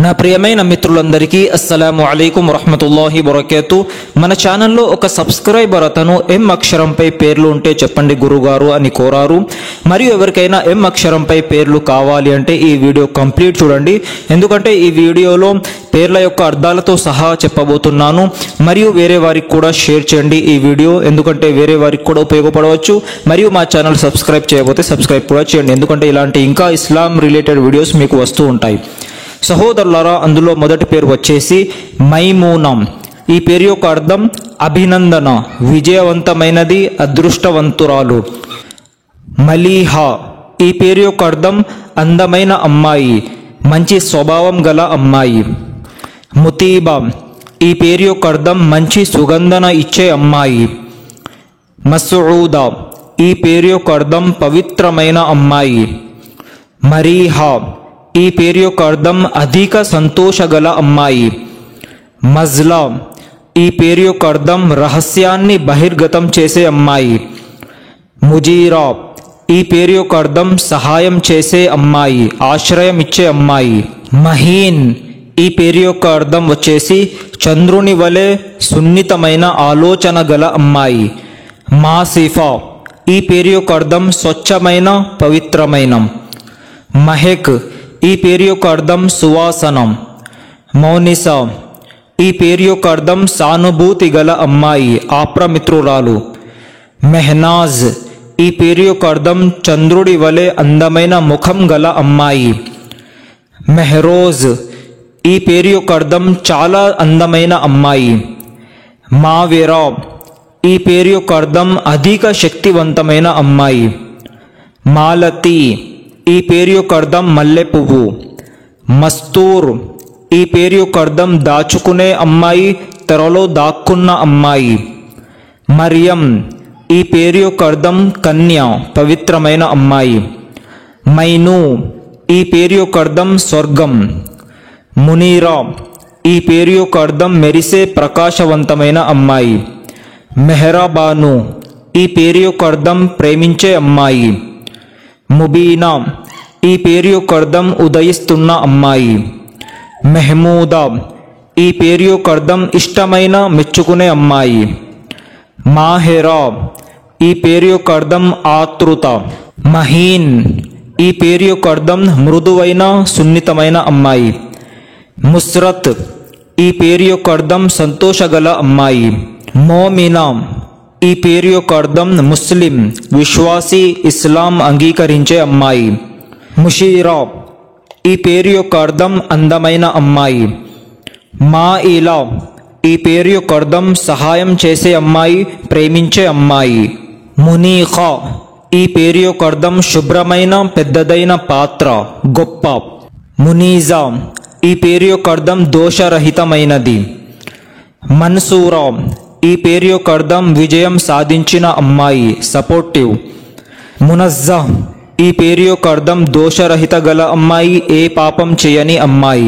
నా ప్రియమైన మిత్రులందరికీ అస్సలాము అలైకుం వరహ్మతుల్లాహి వబరకాతు। మన ఛానల్లో ఒక సబ్స్క్రైబర్ అతను ఎం అక్షరంపై పేర్లు ఉంటే చెప్పండి గురుగారు అని కోరారు। మరియు ఎవరికైనా ఎం అక్షరంపై పేర్లు కావాలి అంటే ఈ వీడియో కంప్లీట్ చూడండి, ఎందుకంటే ఈ వీడియోలో పేర్ల యొక్క అర్థాలతో సహా చెప్పబోతున్నాను। మరియు వేరే వారికి కూడా షేర్ చేయండి ఈ వీడియో, ఎందుకంటే వేరే వారికి కూడా ఉపయోగపడవచ్చు। మరియు మా ఛానల్ సబ్స్క్రైబ్ చేయకపోతే సబ్స్క్రైబ్ కూడా చేయండి, ఎందుకంటే ఇలాంటి ఇంకా ఇస్లాం రిలేటెడ్ వీడియోస్ మీకు వస్తూ ఉంటాయి। సహోదరులారా, అందులో మొదటి పేరు వచ్చేసి మైమూనా। ఈ పేరు యొక్క అర్థం అభినందన, విజయవంతమైనది, అదృష్టవంతురాలు। మలీహా, ఈ పేరు యొక్క అర్థం అందమైన అమ్మాయి, మంచి స్వభావం గల అమ్మాయి। ముతీబా, ఈ పేరు యొక్క అర్థం మంచి సుగంధన ఇచ్చే అమ్మాయి। మస్ఊదా, ఈ పేరు యొక్క అర్థం పవిత్రమైన అమ్మాయి। మరీహా, ఈ పేరు యొక్క అర్థం అధిక సంతోషగల అమ్మాయి। మజ్లా, ఈ పేరు యొక్క అర్థం రహస్యాన్ని బహిర్గతం చేసే అమ్మాయి। ముజీరా, ఈ పేరు యొక్క అర్థం సహాయం చేసే అమ్మాయి, ఆశ్రయం ఇచ్చే అమ్మాయి। మహీన్, ఈ పేరు యొక్క అర్థం వచ్చేసి చంద్రుని వలె సున్నితమైన ఆలోచన గల అమ్మాయి। మాసిఫా, ఈ పేరు యొక్క అర్థం స్వచ్ఛమైన, పవిత్రమైన। మహెక్, ఈ పేరు యొక్క అర్థం సువాసనం। మౌనిసా, ఈ పేరు యొక్క అర్థం సానుభూతి గల అమ్మాయి, ఆప్రమిత్రురాలు। మెహనాజ్, ఈ పేరు యొక్క అర్థం చంద్రుడి వలె అందమైన ముఖం గల అమ్మాయి। మెహరోజ్, ఈ పేరు యొక్క అర్థం చాలా అందమైన అమ్మాయి। మావెరా, ఈ పేరు యొక్క అర్థం అధిక శక్తివంతమైన అమ్మాయి। మాలతి, ఈ పేరు యొక్క అర్థం మల్లె పువ్వు। మస్తూర్, ఈ పేరు యొక్క అర్థం దాచుకునే అమ్మాయి, త్వరలో దాక్కున్న అమ్మాయి। మరియం, ఈ పేరు యొక్క అర్థం కన్య, పవిత్రమైన అమ్మాయి। మైను, ఈ పేరు యొక్క అర్థం స్వర్గం। మునీరా, ఈ పేరు యొక్క అర్థం మెరిసే ప్రకాశవంతమైన అమ్మాయి। మెహరాబాను, ఈ పేరు యొక్క అర్థం ప్రేమించే అమ్మాయి। ముబీనా, ఈ పేరు యొక్క అర్థం ఉదయిస్తున్న అమ్మాయి। మెహమూదా, ఈ పేరు యొక్క అర్థం ఇష్టమైన, మెచ్చుకునే అమ్మాయి। మాహెరా, ఈ పేరు యొక్క అర్థం ఆతృత। మహీన్, ఈ పేరు యొక్క అర్థం మృదువైన, సున్నితమైన అమ్మాయి। ముస్రత్, ఈ పేరు యొక్క అర్థం సంతోషగల అమ్మాయి। మోమినా, ఈ పేరు యొక్క అర్థం ముస్లిం, విశ్వాసి, ఇస్లాం అంగీకరించే అమ్మాయి। ముషీరా, ఈ పేరు యొక్క అర్థం అందమైన అమ్మాయి। మాయిలా, ఈ పేరు యొక్క అర్థం సహాయం చేసే అమ్మాయి, ప్రేమించే అమ్మాయి। మునీఖా, ఈ పేరు యొక్క అర్థం శుభ్రమైన, పెద్దదైన పాత్ర, గొప్ప। మునీజా, ఈ పేరు యొక్క అర్థం దోషరహితమైనది। మన్సూరా, ఈ పేరు యొక్క అర్థం విజయం సాధించిన అమ్మాయి, సపోర్టివ్। మునజ్జా, ఈ పేరు యొక్క అర్థం దోషరహిత గల అమ్మాయి, ఏ పాపం చేయని అమ్మాయి।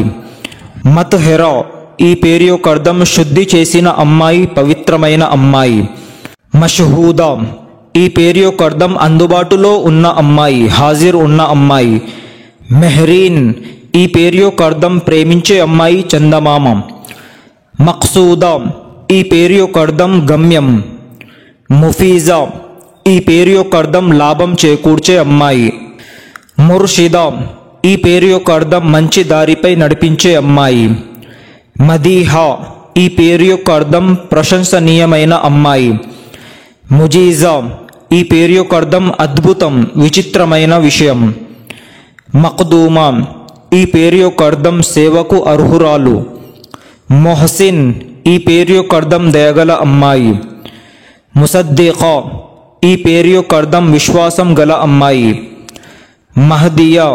మత్హెరా, ఈ పేరు యొక్క అర్థం శుద్ధి చేసిన అమ్మాయి, పవిత్రమైన అమ్మాయి। మష్హూదా, ఈ పేరు యొక్క అర్థం అందుబాటులో ఉన్న అమ్మాయి, హాజిర్ ఉన్న అమ్మాయి। మెహరీన్, ఈ పేరు యొక్క అర్థం ప్రేమించే అమ్మాయి, చందమామ। మక్సూదా, ఈ పేరు యొక్క అర్థం గమ్యం। ముఫీజా, ఈ పేరు యొక్క అర్థం లాభం చేకూర్చే అమ్మాయి। ముర్షిదా, ఈ పేరు యొక్క అర్థం మంచి దారిపై నడిపించే అమ్మాయి। మదీహా, ఈ పేరు యొక్క అర్థం ప్రశంసనీయమైన అమ్మాయి। ముజీజా, ఈ పేరు యొక్క అర్థం అద్భుతం, విచిత్రమైన విషయం। మక్దూమా, ఈ పేరు యొక్క అర్థం సేవకు అర్హురాలు। మొహసిన్, ఈ పేరు యొక్క అర్థం దయగల అమ్మాయి। ముసద్దిఖా, ఈ పేరు యొక్క అర్థం విశ్వాసం గల అమ్మాయి। మహదియా,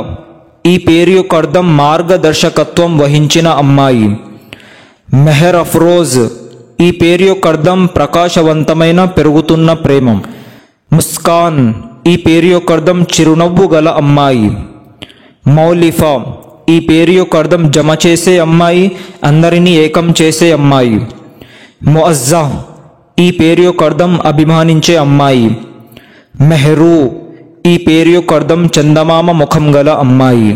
ఈ పేరు యొక్క అర్థం మార్గదర్శకత్వం వహించిన అమ్మాయి। మెహర్ అఫ్రోజ్, ఈ పేరు యొక్క అర్థం ప్రకాశవంతమైన, పెరుగుతున్న ప్రేమ। ముస్కాన్, ఈ పేరు యొక్క అర్థం చిరునవ్వు గల అమ్మాయి। మౌలిఫా, ఈ పేరు యొక్క అర్థం జమ చేసే అమ్మాయి, అందరినీ ఏకం చేసే అమ్మాయి। ముఅజ్జా, ఈ పేరు యొక్క అర్థం అభిమానించే అమ్మాయి। మెహ్రూ, ఈ పేరు యొక్క అర్థం చందమామ ముఖం గల అమ్మాయి।